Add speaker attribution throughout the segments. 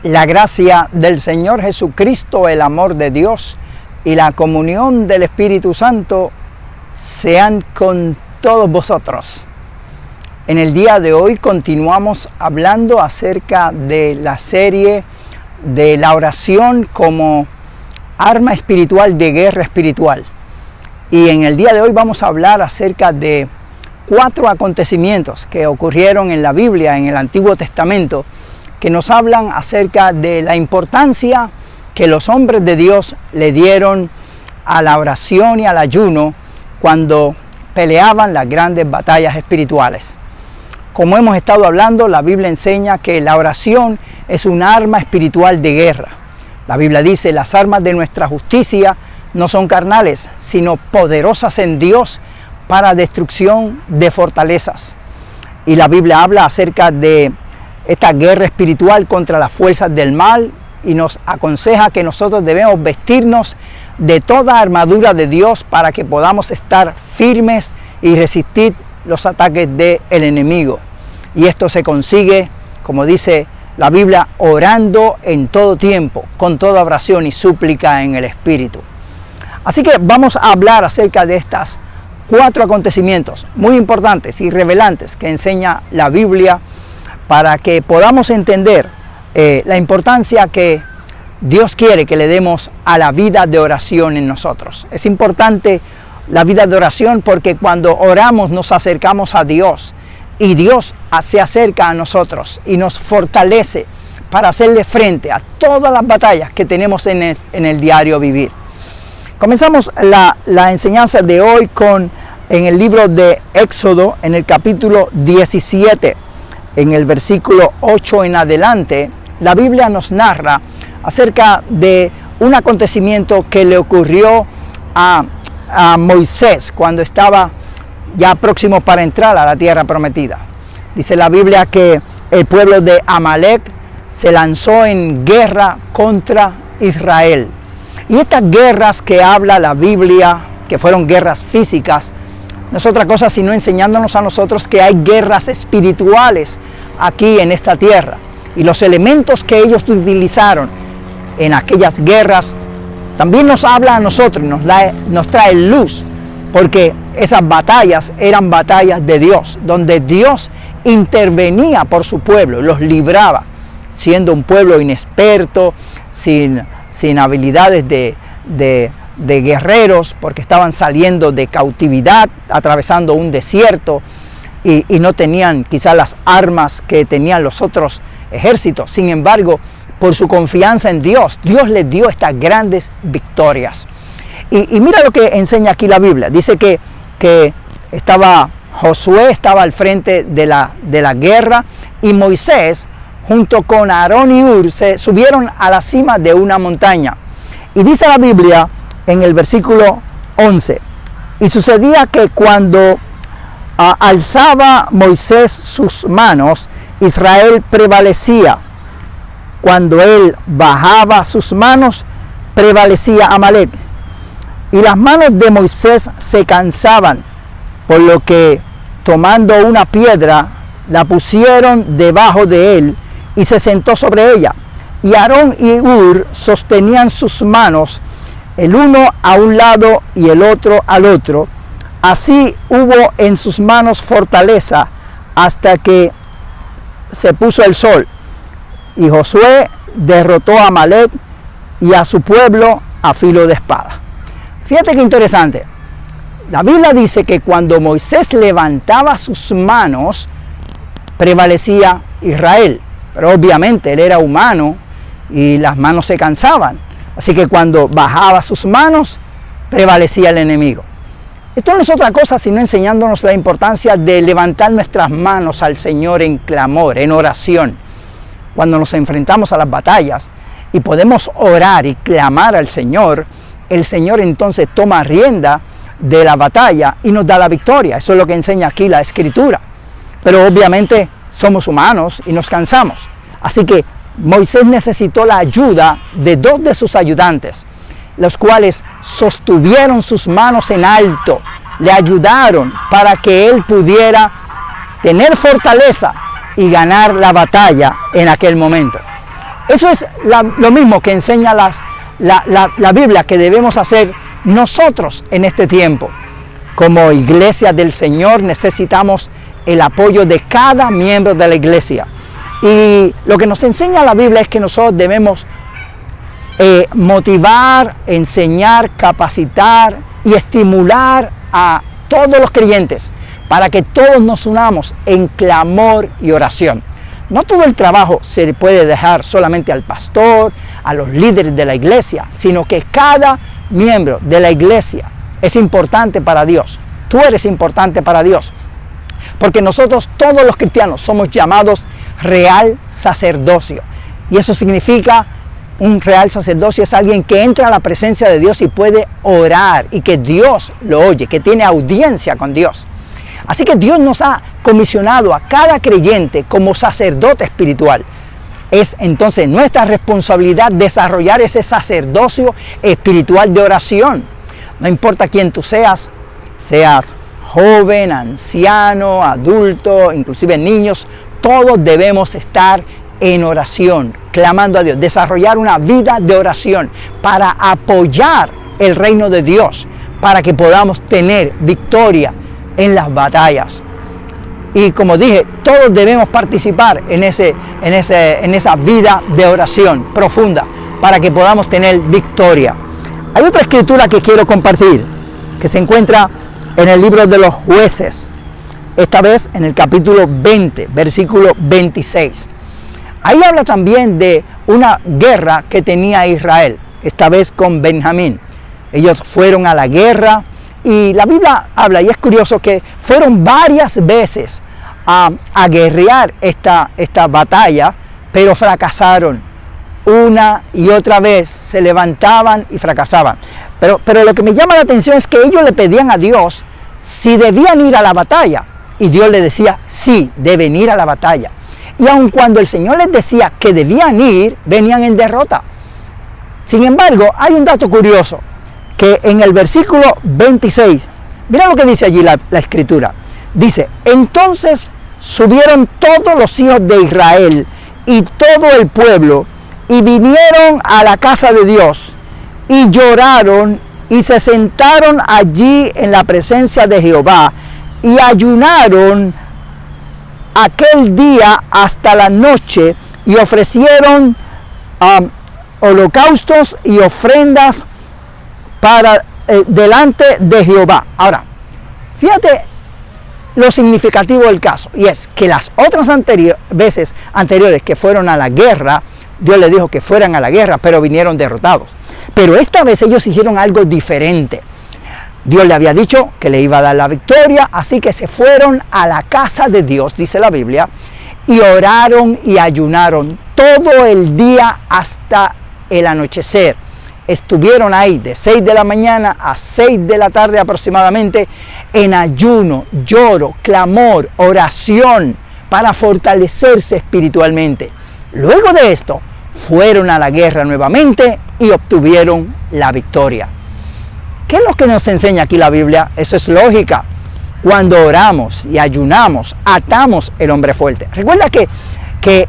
Speaker 1: La gracia del Señor Jesucristo, el amor de Dios y la comunión del Espíritu Santo sean con todos vosotros. En el día de hoy continuamos hablando acerca de la serie de la oración como arma espiritual de guerra espiritual. Y en el día de hoy vamos a hablar acerca de 4 acontecimientos que ocurrieron en la Biblia, en el Antiguo Testamento, que nos hablan acerca de la importancia que los hombres de Dios le dieron a la oración y al ayuno cuando peleaban las grandes batallas espirituales. Como hemos estado hablando, la Biblia enseña que la oración es un arma espiritual de guerra. La Biblia dice: las armas de nuestra justicia no son carnales, sino poderosas en Dios para destrucción de fortalezas. Y la Biblia habla acerca de esta guerra espiritual contra las fuerzas del mal y nos aconseja que nosotros debemos vestirnos de toda armadura de Dios para que podamos estar firmes y resistir los ataques del enemigo. Y esto se consigue, como dice la Biblia, orando en todo tiempo, con toda oración y súplica en el Espíritu. Así que vamos a hablar acerca de estas 4 acontecimientos muy importantes y revelantes que enseña la Biblia para que podamos entender la importancia que Dios quiere que le demos a la vida de oración en nosotros. Es importante la vida de oración porque cuando oramos nos acercamos a Dios y Dios se acerca a nosotros y nos fortalece para hacerle frente a todas las batallas que tenemos en el diario vivir. Comenzamos la enseñanza de hoy en el libro de Éxodo, en el capítulo 17, en el versículo 8 en adelante. La Biblia nos narra acerca de un acontecimiento que le ocurrió a Moisés cuando estaba ya próximo para entrar a la tierra prometida. Dice la Biblia que el pueblo de Amalek se lanzó en guerra contra Israel. Y estas guerras que habla la Biblia, que fueron guerras físicas, no es otra cosa sino enseñándonos a nosotros que hay guerras espirituales aquí en esta tierra. Y los elementos que ellos utilizaron en aquellas guerras también nos habla a nosotros, nos trae luz, porque esas batallas eran batallas de Dios, donde Dios intervenía por su pueblo, los libraba, siendo un pueblo inexperto, sin habilidades de guerreros, porque estaban saliendo de cautividad, atravesando un desierto y no tenían quizás las armas que tenían los otros ejércitos. Sin embargo, por su confianza en Dios, Dios les dio estas grandes victorias. Y mira lo que enseña aquí la Biblia. Dice que Josué estaba al frente de la guerra y Moisés junto con Aarón y Hur se subieron a la cima de una montaña. Y dice la Biblia en el versículo 11: y sucedía que cuando alzaba Moisés sus manos, Israel prevalecía. Cuando él bajaba sus manos, prevalecía Amalek. Y las manos de Moisés se cansaban, por lo que tomando una piedra, la pusieron debajo de él y se sentó sobre ella. Y Aarón y Hur sostenían sus manos, el uno a un lado y el otro al otro. Así hubo en sus manos fortaleza hasta que se puso el sol. Y Josué derrotó a Amalek y a su pueblo a filo de espada. Fíjate qué interesante. La Biblia dice que cuando Moisés levantaba sus manos, prevalecía Israel. Pero obviamente él era humano y las manos se cansaban. Así que cuando bajaba sus manos, prevalecía el enemigo. Esto no es otra cosa sino enseñándonos la importancia de levantar nuestras manos al Señor en clamor, en oración. Cuando nos enfrentamos a las batallas y podemos orar y clamar al Señor, el Señor entonces toma rienda de la batalla y nos da la victoria. Eso es lo que enseña aquí la Escritura. Pero obviamente somos humanos y nos cansamos. Así que Moisés necesitó la ayuda de 2 de sus ayudantes, los cuales sostuvieron sus manos en alto, le ayudaron para que él pudiera tener fortaleza y ganar la batalla en aquel momento. Eso es lo mismo que enseña la Biblia que debemos hacer nosotros en este tiempo. Como iglesia del Señor necesitamos el apoyo de cada miembro de la iglesia. Y lo que nos enseña la Biblia es que nosotros debemos motivar, enseñar, capacitar y estimular a todos los creyentes para que todos nos unamos en clamor y oración. No todo el trabajo se le puede dejar solamente al pastor, a los líderes de la iglesia, sino que cada miembro de la iglesia es importante para Dios. Tú eres importante para Dios. Porque nosotros, todos los cristianos, somos llamados real sacerdocio. Y eso significa, un real sacerdocio es alguien que entra a la presencia de Dios y puede orar y que Dios lo oye, que tiene audiencia con Dios. Así que Dios nos ha comisionado a cada creyente como sacerdote espiritual. Es entonces nuestra responsabilidad desarrollar ese sacerdocio espiritual de oración. No importa quién tú seas joven, anciano, adulto, inclusive niños, todos debemos estar en oración, clamando a Dios, desarrollar una vida de oración para apoyar el reino de Dios, para que podamos tener victoria en las batallas. Y como dije, todos debemos participar en esa vida de oración profunda para que podamos tener victoria. Hay otra escritura que quiero compartir, que se encuentra en el libro de los Jueces, esta vez en el capítulo 20, versículo 26. Ahí habla también de una guerra que tenía Israel, esta vez con Benjamín. Ellos fueron a la guerra y la Biblia habla, y es curioso que fueron varias veces a guerrear esta batalla, pero fracasaron. Una y otra vez se levantaban y fracasaban. Pero lo que me llama la atención es que ellos le pedían a Dios si debían ir a la batalla. Y Dios les decía, sí, deben ir a la batalla. Y aun cuando el Señor les decía que debían ir, venían en derrota. Sin embargo, hay un dato curioso, que en el versículo 26, mira lo que dice allí la escritura. Dice, entonces subieron todos los hijos de Israel y todo el pueblo, y vinieron a la casa de Dios, y lloraron, y se sentaron allí en la presencia de Jehová, y ayunaron aquel día hasta la noche, y ofrecieron holocaustos y ofrendas para delante de Jehová. Ahora, fíjate lo significativo del caso, y es que las otras veces anteriores que fueron a la guerra, Dios les dijo que fueran a la guerra, pero vinieron derrotados. Pero esta vez ellos hicieron algo diferente. Dios le había dicho que le iba a dar la victoria, así que se fueron a la casa de Dios, dice la Biblia, y oraron y ayunaron todo el día hasta el anochecer. Estuvieron ahí de 6 de la mañana a 6 de la tarde aproximadamente en ayuno, lloro, clamor, oración para fortalecerse espiritualmente. Luego de esto, fueron a la guerra nuevamente y obtuvieron la victoria. ¿Qué es lo que nos enseña aquí la Biblia? Eso es lógica. Cuando oramos y ayunamos, atamos el hombre fuerte. Recuerda que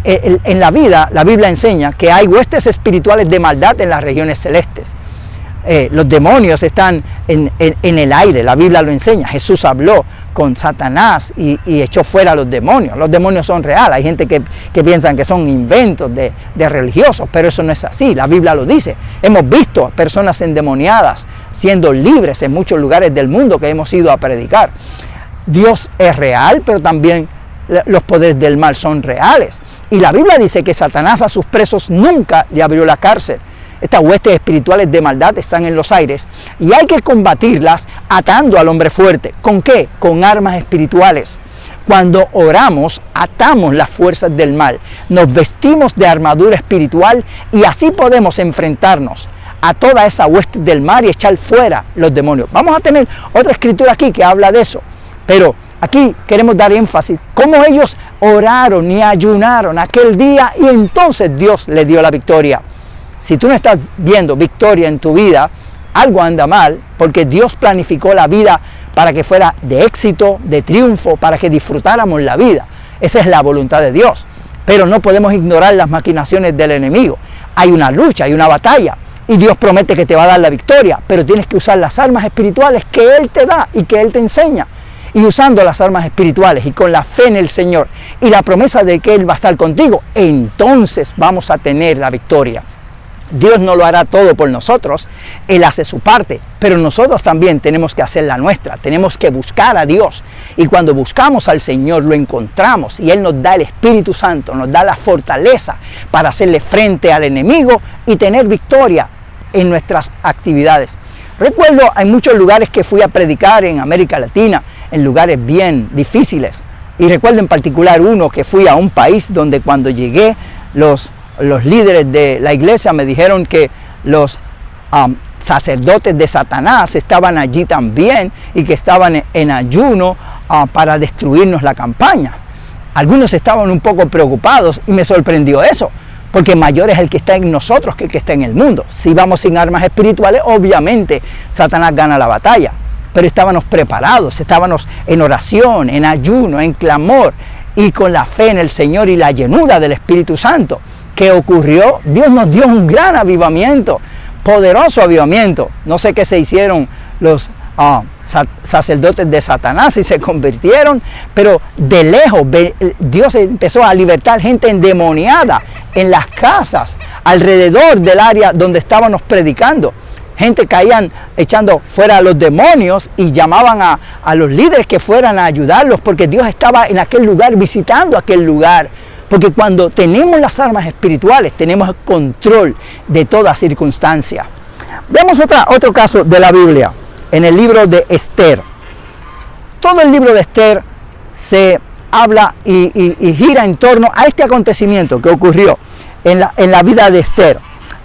Speaker 1: en la vida, la Biblia enseña que hay huestes espirituales de maldad en las regiones celestes. Los demonios están en el aire, la Biblia lo enseña. Jesús habló con Satanás y echó fuera a los demonios. Los demonios son reales. Hay gente que piensan que son inventos de religiosos, pero eso no es así. La Biblia lo dice. Hemos visto a personas endemoniadas siendo libres en muchos lugares del mundo que hemos ido a predicar. Dios es real, pero también los poderes del mal son reales. Y la Biblia dice que Satanás a sus presos nunca le abrió la cárcel. Estas huestes espirituales de maldad están en los aires y hay que combatirlas atando al hombre fuerte. ¿Con qué? Con armas espirituales. Cuando oramos, atamos las fuerzas del mal, nos vestimos de armadura espiritual y así podemos enfrentarnos a toda esa hueste del mal y echar fuera los demonios. Vamos a tener otra escritura aquí que habla de eso, pero aquí queremos dar énfasis cómo ellos oraron y ayunaron aquel día y entonces Dios les dio la victoria. Si tú no estás viendo victoria en tu vida, algo anda mal, porque Dios planificó la vida para que fuera de éxito, de triunfo, para que disfrutáramos la vida. Esa es la voluntad de Dios. pero no podemos ignorar las maquinaciones del enemigo. Hay una lucha, hay una batalla, y Dios promete que te va a dar la victoria, pero tienes que usar las armas espirituales que Él te da y que Él te enseña. Y usando las armas espirituales y con la fe en el Señor y la promesa de que Él va a estar contigo, entonces vamos a tener la victoria. Dios no lo hará todo por nosotros, Él hace su parte, pero nosotros también tenemos que hacer la nuestra, tenemos que buscar a Dios. Y cuando buscamos al Señor lo encontramos y Él nos da el Espíritu Santo, nos da la fortaleza para hacerle frente al enemigo y tener victoria en nuestras actividades. Recuerdo, hay muchos lugares que fui a predicar en América Latina, en lugares bien difíciles. Y recuerdo en particular uno que fui a un país donde cuando llegué los líderes de la iglesia me dijeron que los sacerdotes de Satanás estaban allí también y que estaban en ayuno para destruirnos la campaña. Algunos estaban un poco preocupados y me sorprendió eso, porque mayor es el que está en nosotros que el que está en el mundo. Si vamos sin armas espirituales, obviamente Satanás gana la batalla, pero estábamos preparados, estábamos en oración, en ayuno, en clamor y con la fe en el Señor y la llenura del Espíritu Santo. ¿Qué ocurrió? Dios nos dio un gran avivamiento, poderoso avivamiento. No sé qué se hicieron los sacerdotes de Satanás y se convirtieron, pero de lejos Dios empezó a libertar gente endemoniada en las casas alrededor del área donde estábamos predicando. Gente caían echando fuera a los demonios y llamaban a los líderes que fueran a ayudarlos, porque Dios estaba en aquel lugar, visitando aquel lugar. Porque cuando tenemos las armas espirituales, tenemos el control de toda circunstancia. Veamos otro caso de la Biblia, en el libro de Esther. Todo el libro de Esther se habla y gira en torno a este acontecimiento que ocurrió en la vida de Esther.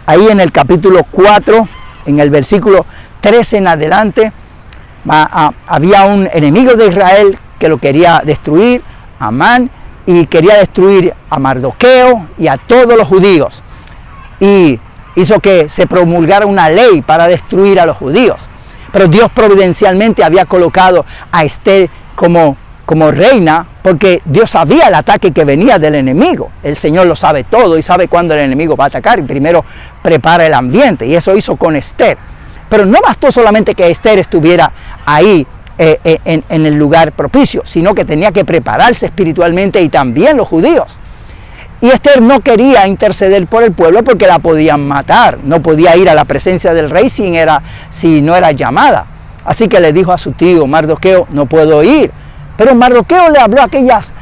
Speaker 1: Ahí en el capítulo 4, en el versículo 13 en adelante, había un enemigo de Israel que lo quería destruir, Amán, y quería destruir a Mardoqueo y a todos los judíos. Y hizo que se promulgara una ley para destruir a los judíos. Pero Dios providencialmente había colocado a Esther como reina, porque Dios sabía el ataque que venía del enemigo. El Señor lo sabe todo y sabe cuándo el enemigo va a atacar. Y primero prepara el ambiente, y eso hizo con Esther. Pero no bastó solamente que Esther estuviera ahí en el lugar propicio, sino que tenía que prepararse espiritualmente, y también los judíos. Y Esther no quería interceder por el pueblo porque la podían matar, no podía ir a la presencia del rey si no era llamada. Así que le dijo a su tío Mardoqueo: no puedo ir. Pero Mardoqueo le habló aquellas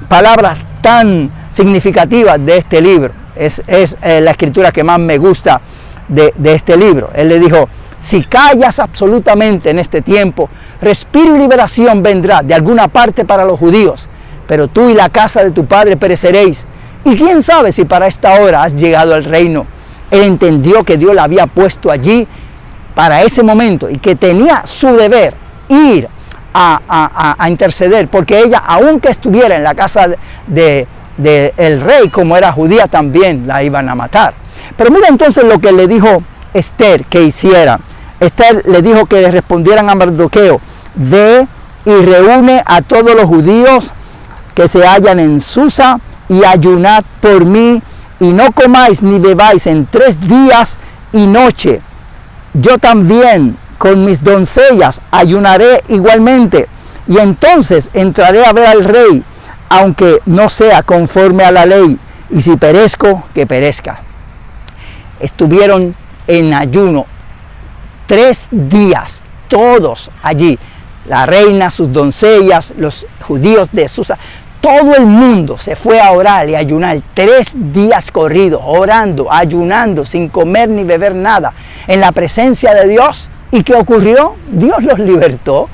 Speaker 1: palabras tan significativas de este libro. Es la escritura que más me gusta de este libro. Él le dijo: si callas absolutamente en este tiempo, respiro y liberación vendrá de alguna parte para los judíos, pero tú y la casa de tu padre pereceréis. Y quién sabe si para esta hora has llegado al reino. Él entendió que Dios la había puesto allí para ese momento y que tenía su deber ir a interceder, porque ella, aunque estuviera en la casa del rey, como era judía, también la iban a matar. Pero mira entonces lo que le dijo Esther que hiciera. Esther le dijo que le respondieran a Mardoqueo: ve y reúne a todos los judíos que se hallan en Susa y ayunad por mí, y no comáis ni bebáis en 3 días y noche. Yo también con mis doncellas ayunaré igualmente, y entonces entraré a ver al rey, aunque no sea conforme a la ley, y si perezco, que perezca. Estuvieron en ayuno 3 días, todos allí, la reina, sus doncellas, los judíos de Susa, todo el mundo se fue a orar y a ayunar 3 días corridos, orando, ayunando, sin comer ni beber nada, en la presencia de Dios. ¿Y qué ocurrió? Dios los libertó,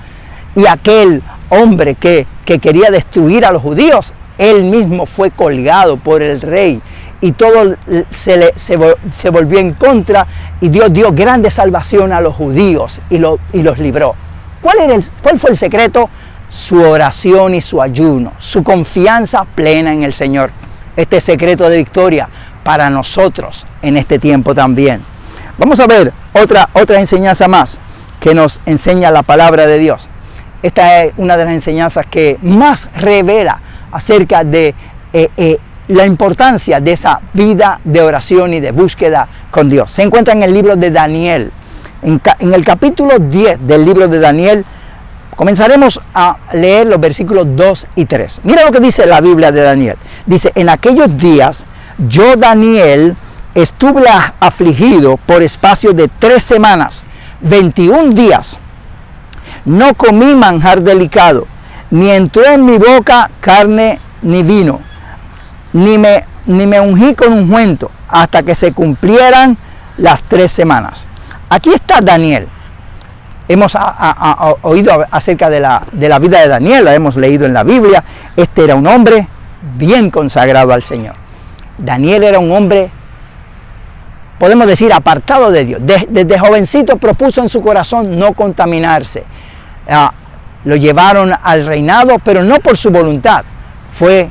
Speaker 1: y aquel hombre que quería destruir a los judíos, él mismo fue colgado por el rey, y todo se volvió en contra, y Dios dio grande salvación a los judíos y los libró. ¿Cuál fue el secreto? Su oración y su ayuno, su confianza plena en el Señor. Este secreto de victoria para nosotros en este tiempo también. Vamos a ver otra enseñanza más que nos enseña la palabra de Dios. Esta es una de las enseñanzas que más revela acerca de la importancia de esa vida de oración y de búsqueda con Dios. Se encuentra en el libro de Daniel. En el capítulo 10 del libro de Daniel, comenzaremos a leer los versículos 2 y 3. Mira lo que dice la Biblia de Daniel. Dice, en aquellos días, yo, Daniel, estuve afligido por espacio de 3 semanas, 21 días. No comí manjar delicado, ni entró en mi boca carne ni vino, ni me ungí con ungüento, hasta que se cumplieran las 3 semanas. Aquí está Daniel. Hemos oído acerca de la vida de Daniel, la hemos leído en la Biblia. Este era un hombre bien consagrado al Señor. Daniel era un hombre, podemos decir, apartado de Dios. Desde jovencito propuso en su corazón no contaminarse. Lo llevaron al reinado, pero no por su voluntad. Fue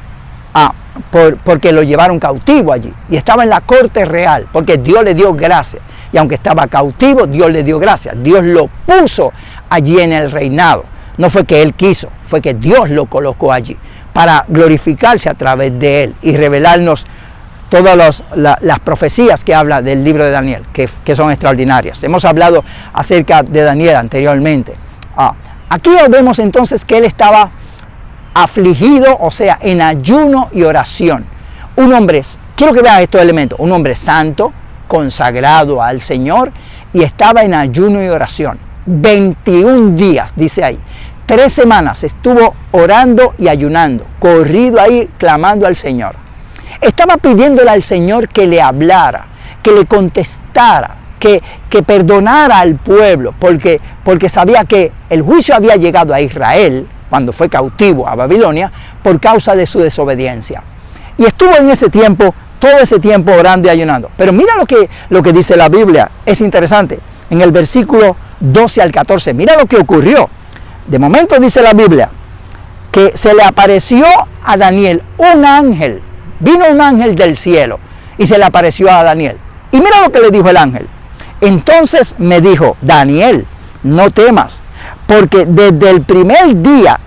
Speaker 1: porque lo llevaron cautivo allí. Y estaba en la corte real, porque Dios le dio gracia. Y aunque estaba cautivo, Dios le dio gracia. Dios lo puso allí en el reinado. No fue que él quiso, fue que Dios lo colocó allí para glorificarse a través de él y revelarnos todas las profecías que habla del libro de Daniel, que son extraordinarias. Hemos hablado acerca de Daniel anteriormente. Aquí vemos entonces que él estaba afligido, o sea, en ayuno y oración. Un hombre, quiero que vean estos elementos, un hombre santo, consagrado al Señor, y estaba en ayuno y oración. 21 días, dice ahí. 3 semanas estuvo orando y ayunando, corrido ahí, clamando al Señor. Estaba pidiéndole al Señor que le hablara, que le contestara, que perdonara al pueblo, porque sabía que el juicio había llegado a Israel cuando fue cautivo a Babilonia por causa de su desobediencia. Y estuvo en ese tiempo, todo ese tiempo orando y ayunando. Pero mira lo que dice la Biblia, es interesante. En el versículo 12 al 14, mira lo que ocurrió. De momento dice la Biblia que se le apareció a Daniel un ángel. Vino un ángel del cielo y se le apareció a Daniel. Y mira lo que le dijo el ángel. Entonces me dijo, Daniel, no temas, porque desde el primer día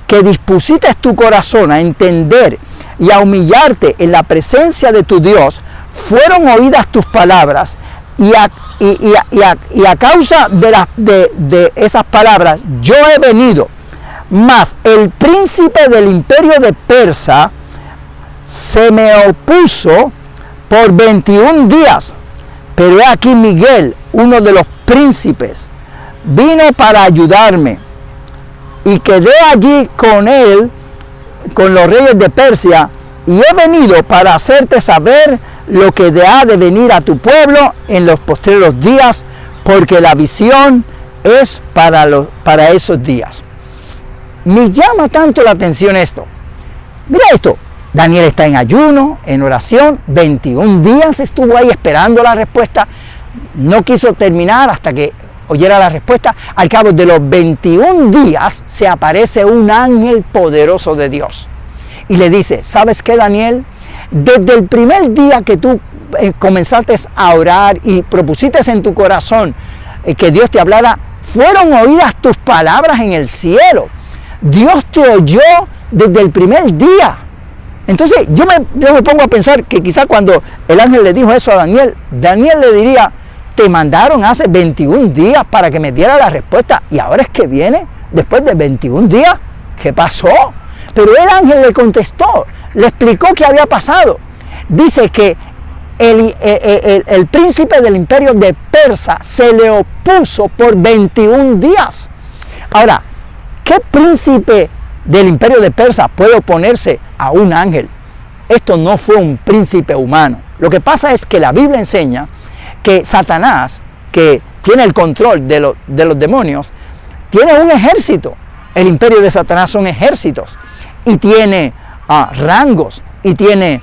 Speaker 1: que dispusiste tu corazón a entender y a humillarte en la presencia de tu Dios, fueron oídas tus palabras, y a causa de esas palabras yo he venido. Mas el príncipe del imperio de Persia se me opuso por 21 días. Pero he aquí Miguel, uno de los príncipes, vino para ayudarme, y quedé allí con él, con los reyes de Persia, y he venido para hacerte saber lo que ha de venir a tu pueblo en los postreros días, porque la visión es para esos días. Me llama tanto la atención esto. Mira esto. Daniel está en ayuno, en oración, 21 días estuvo ahí esperando la respuesta, no quiso terminar hasta que oyera la respuesta. Al cabo de los 21 días se aparece un ángel poderoso de Dios y le dice, ¿sabes qué, Daniel? Desde el primer día que tú comenzaste a orar y propusiste en tu corazón que Dios te hablara, fueron oídas tus palabras en el cielo. Dios te oyó desde el primer día. Entonces yo me pongo a pensar que quizás cuando el ángel le dijo eso a Daniel, Daniel le diría, te mandaron hace 21 días para que me diera la respuesta y ahora es que viene después de 21 días. ¿Qué pasó? Pero el ángel le contestó, le explicó qué había pasado. Dice que el príncipe del imperio de Persia se le opuso por 21 días. Ahora, ¿qué príncipe del imperio de Persia puede oponerse a un ángel? Esto no fue un príncipe humano. Lo que pasa es que la Biblia enseña que Satanás, que tiene el control de los demonios, tiene un ejército. El imperio de Satanás son ejércitos y tiene rangos y tiene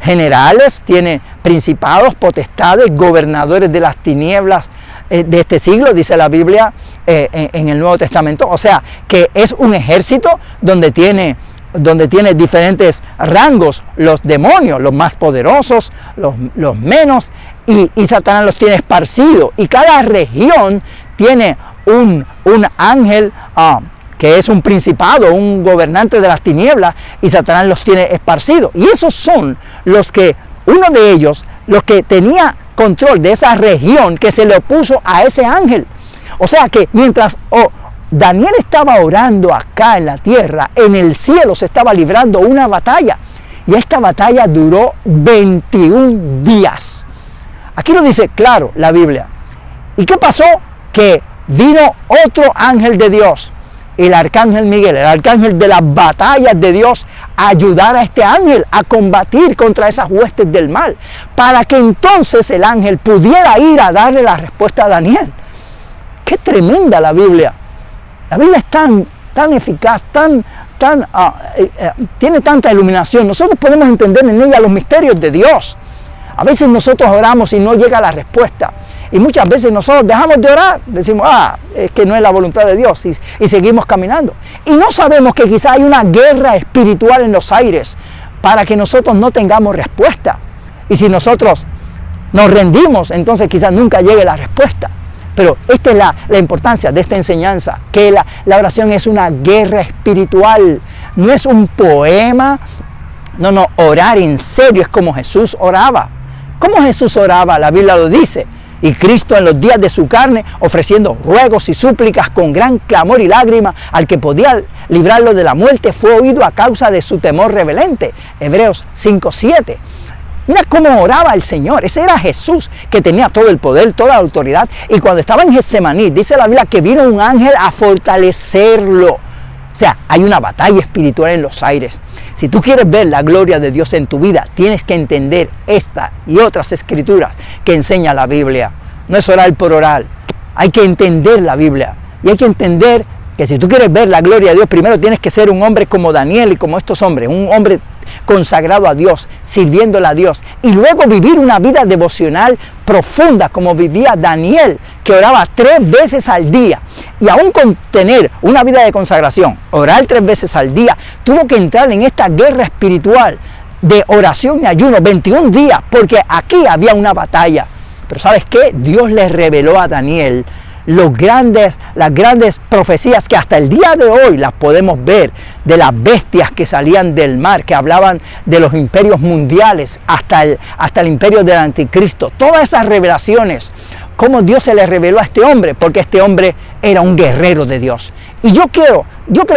Speaker 1: generales, tiene principados, potestades, gobernadores de las tinieblas de este siglo, dice la Biblia en el Nuevo Testamento. O sea, que es un ejército donde tiene diferentes rangos, los demonios, los más poderosos, los menos, y Satanás los tiene esparcidos. Y cada región tiene un ángel que es un principado, un gobernante de las tinieblas, y Satanás los tiene esparcidos. Y esos son los que, uno de ellos, los que tenía control de esa región, que se le opuso a ese ángel. O sea que mientras Daniel estaba orando acá en la tierra, en el cielo se estaba librando una batalla. Y esta batalla duró 21 días. Aquí lo dice claro la Biblia. ¿Y qué pasó? Que vino otro ángel de Dios, el arcángel Miguel, el arcángel de las batallas de Dios, a ayudar a este ángel a combatir contra esas huestes del mal, para que entonces el ángel pudiera ir a darle la respuesta a Daniel. ¡Qué tremenda la Biblia! La Biblia es tan eficaz, tiene tanta iluminación. Nosotros podemos entender en ella los misterios de Dios. A veces nosotros oramos y no llega la respuesta. Y muchas veces nosotros dejamos de orar, decimos, es que no es la voluntad de Dios, y seguimos caminando. Y no sabemos que quizá hay una guerra espiritual en los aires para que nosotros no tengamos respuesta. Y si nosotros nos rendimos, entonces quizás nunca llegue la respuesta. Pero esta es la importancia de esta enseñanza, que la oración es una guerra espiritual, no es un poema. No, orar en serio es como Jesús oraba. ¿Cómo Jesús oraba? La Biblia lo dice. Y Cristo en los días de su carne, ofreciendo ruegos y súplicas con gran clamor y lágrima al que podía librarlo de la muerte, fue oído a causa de su temor reverente. Hebreos 5:7. Mira cómo oraba el Señor. Ese era Jesús, que tenía todo el poder, toda la autoridad. Y cuando estaba en Getsemaní, dice la Biblia que vino un ángel a fortalecerlo. O sea, hay una batalla espiritual en los aires. Si tú quieres ver la gloria de Dios en tu vida, tienes que entender esta y otras escrituras que enseña la Biblia. No es orar por orar. Hay que entender la Biblia. Y hay que entender que si tú quieres ver la gloria de Dios, primero tienes que ser un hombre como Daniel y como estos hombres. Un hombre consagrado a Dios, sirviéndole a Dios. Y luego vivir una vida devocional profunda como vivía Daniel, que oraba 3 veces al día. Y aún con tener una vida de consagración, orar 3 veces al día, tuvo que entrar en esta guerra espiritual de oración y ayuno 21 días, porque aquí había una batalla. Pero ¿sabes qué? Dios le reveló a Daniel las grandes profecías que hasta el día de hoy las podemos ver, de las bestias que salían del mar, que hablaban de los imperios mundiales hasta el imperio del anticristo. Todas esas revelaciones, cómo Dios se le reveló a este hombre, porque este hombre era un guerrero de Dios. Y yo creo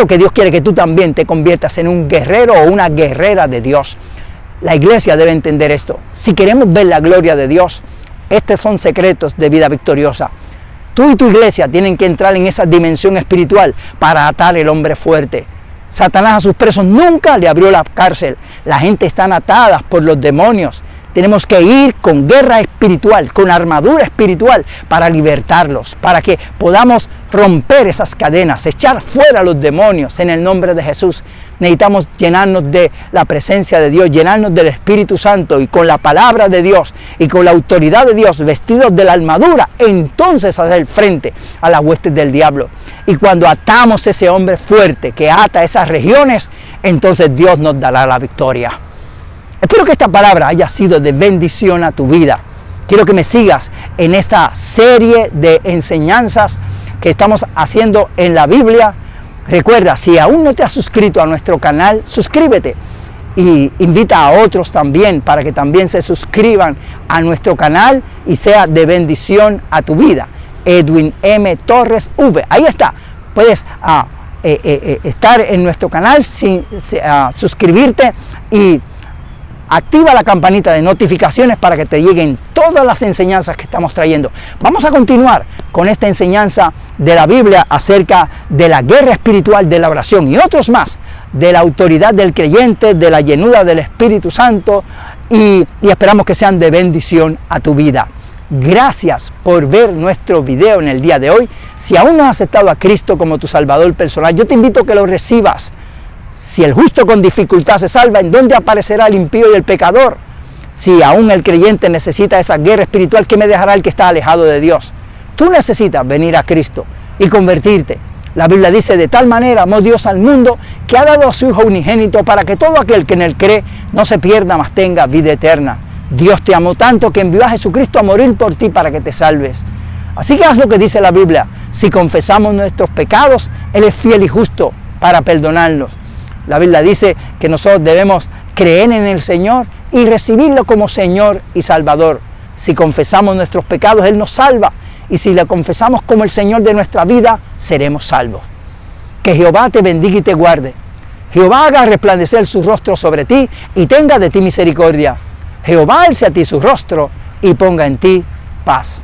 Speaker 1: que Dios quiere que tú también te conviertas en un guerrero o una guerrera de Dios. La iglesia debe entender esto. Si queremos ver la gloria de Dios, estos son secretos de vida victoriosa. Tú y tu iglesia tienen que entrar en esa dimensión espiritual para atar el hombre fuerte. Satanás a sus presos nunca le abrió la cárcel. La gente está atada por los demonios. Tenemos que ir con guerra espiritual, con armadura espiritual para libertarlos, para que podamos romper esas cadenas, echar fuera a los demonios en el nombre de Jesús. Necesitamos llenarnos de la presencia de Dios, llenarnos del Espíritu Santo y con la palabra de Dios y con la autoridad de Dios, vestidos de la armadura, entonces hacer frente a las huestes del diablo. Y cuando atamos ese hombre fuerte que ata esas regiones, entonces Dios nos dará la victoria. Espero que esta palabra haya sido de bendición a tu vida. Quiero que me sigas en esta serie de enseñanzas que estamos haciendo en la Biblia. Recuerda, si aún no te has suscrito a nuestro canal, suscríbete y invita a otros también para que también se suscriban a nuestro canal y sea de bendición a tu vida. Edwin M. Torres V. Ahí está. Puedes estar en nuestro canal, suscribirte y activa la campanita de notificaciones para que te lleguen todas las enseñanzas que estamos trayendo. Vamos a continuar con esta enseñanza de la Biblia acerca de la guerra espiritual de la oración y otros más, de la autoridad del creyente, de la llenura del Espíritu Santo y esperamos que sean de bendición a tu vida. Gracias por ver nuestro video en el día de hoy. Si aún no has aceptado a Cristo como tu Salvador personal, yo te invito a que lo recibas. Si el justo con dificultad se salva, ¿en dónde aparecerá el impío y el pecador? Si aún el creyente necesita esa guerra espiritual, ¿qué me dejará el que está alejado de Dios? Tú necesitas venir a Cristo y convertirte. La Biblia dice, de tal manera amó Dios al mundo que ha dado a su Hijo unigénito para que todo aquel que en él cree no se pierda, mas tenga vida eterna. Dios te amó tanto que envió a Jesucristo a morir por ti para que te salves. Así que haz lo que dice la Biblia. Si confesamos nuestros pecados, Él es fiel y justo para perdonarnos. La Biblia dice que nosotros debemos creer en el Señor y recibirlo como Señor y Salvador. Si confesamos nuestros pecados, Él nos salva. Y si le confesamos como el Señor de nuestra vida, seremos salvos. Que Jehová te bendiga y te guarde. Jehová haga resplandecer su rostro sobre ti y tenga de ti misericordia. Jehová alce a ti su rostro y ponga en ti paz.